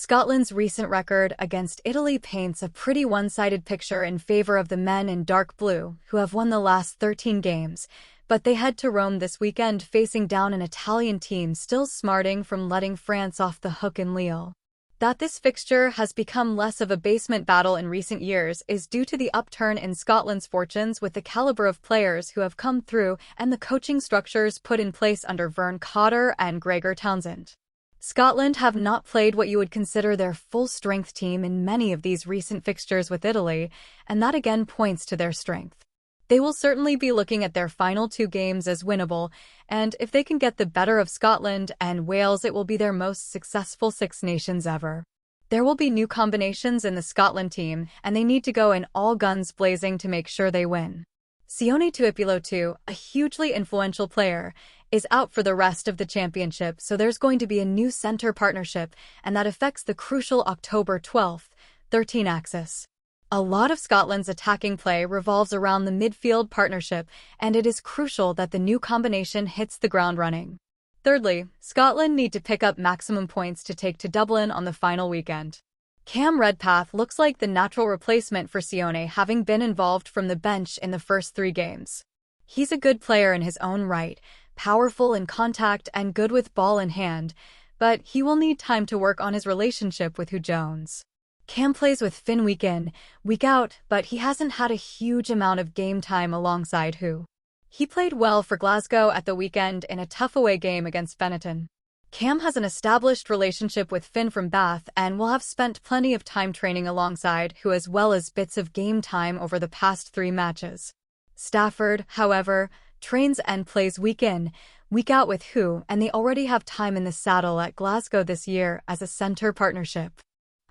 Scotland's recent record against Italy paints a pretty one-sided picture in favor of the men in dark blue, who have won the last 13 games, but they head to Rome this weekend facing down an Italian team still smarting from letting France off the hook in Lille. That this fixture has become less of a basement battle in recent years is due to the upturn in Scotland's fortunes with the caliber of players who have come through and the coaching structures put in place under Vern Cotter and Gregor Townsend. Scotland have not played what you would consider their full-strength team in many of these recent fixtures with Italy, and that again points to their strength. They will certainly be looking at their final 2 games as winnable, and if they can get the better of Scotland and Wales, it will be their most successful Six Nations ever. There will be new combinations in the Scotland team, and they need to go in all guns blazing to make sure they win. Sione Tuipulotu, a hugely influential player, is out for the rest of the championship, so there's going to be a new centre partnership, and that affects the crucial October 12th, 13 axis. A lot of Scotland's attacking play revolves around the midfield partnership, and it is crucial that the new combination hits the ground running. Thirdly, Scotland need to pick up maximum points to take to Dublin on the final weekend. Cam Redpath looks like the natural replacement for Sione, having been involved from the bench in the first 3 games. He's a good player in his own right, powerful in contact and good with ball in hand, but he will need time to work on his relationship with Hugh Jones. Cam plays with Finn week in, week out, but he hasn't had a huge amount of game time alongside Hugh. He played well for Glasgow at the weekend in a tough away game against Benetton. Cam has an established relationship with Finn from Bath and will have spent plenty of time training alongside Hugh as well as bits of game time over the past 3 matches. Stafford, however, trains and plays week in, week out with Hugh, and they already have time in the saddle at Glasgow this year as a centre partnership.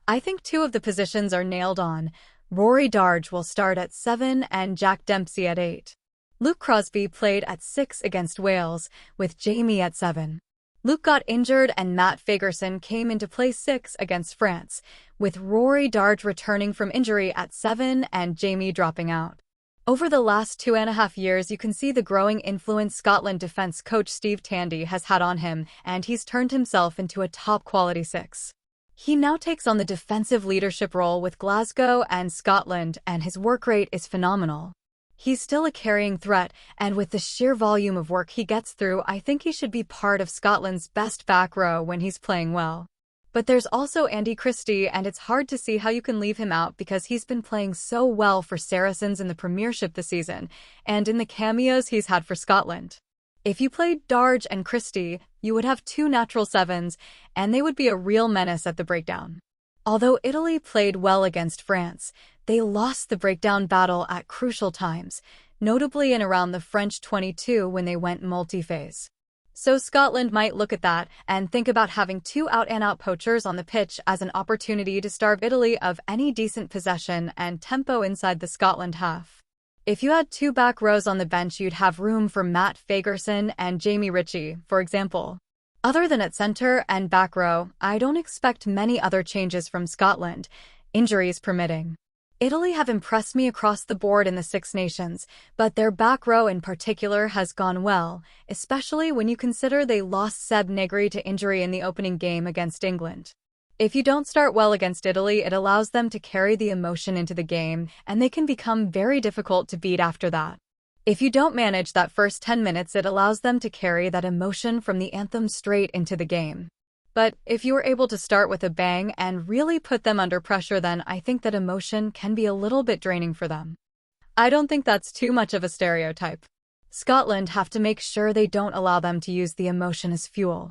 I think 2 of the positions are nailed on. Rory Darge will start at 7 and Jack Dempsey at 8. Luke Crosby played at 6 against Wales, with Jamie at 7. Luke got injured and Matt Fagerson came into play 6 against France, with Rory Darge returning from injury at 7 and Jamie dropping out. Over the last 2.5 years, you can see the growing influence Scotland defence coach Steve Tandy has had on him, and he's turned himself into a top-quality 6. He now takes on the defensive leadership role with Glasgow and Scotland, and his work rate is phenomenal. He's still a carrying threat, and with the sheer volume of work he gets through, I think he should be part of Scotland's best back row when he's playing well. But there's also Andy Christie, and it's hard to see how you can leave him out because he's been playing so well for Saracens in the Premiership this season, and in the cameos he's had for Scotland. If you played Darge and Christie, you would have 2 natural 7s, and they would be a real menace at the breakdown. Although Italy played well against France, they lost the breakdown battle at crucial times, notably in around the French 22 when they went multi-phase. So Scotland might look at that and think about having 2 out-and-out poachers on the pitch as an opportunity to starve Italy of any decent possession and tempo inside the Scotland half. If you had 2 back rows on the bench, you'd have room for Matt Fagerson and Jamie Ritchie, for example. Other than at centre and back row, I don't expect many other changes from Scotland, injuries permitting. Italy have impressed me across the board in the Six Nations, but their back row in particular has gone well, especially when you consider they lost Seb Negri to injury in the opening game against England. If you don't start well against Italy, it allows them to carry the emotion into the game, and they can become very difficult to beat after that. If you don't manage that first 10 minutes, it allows them to carry that emotion from the anthem straight into the game. But if you are able to start with a bang and really put them under pressure, then I think that emotion can be a little bit draining for them. I don't think that's too much of a stereotype. Scotland have to make sure they don't allow them to use the emotion as fuel.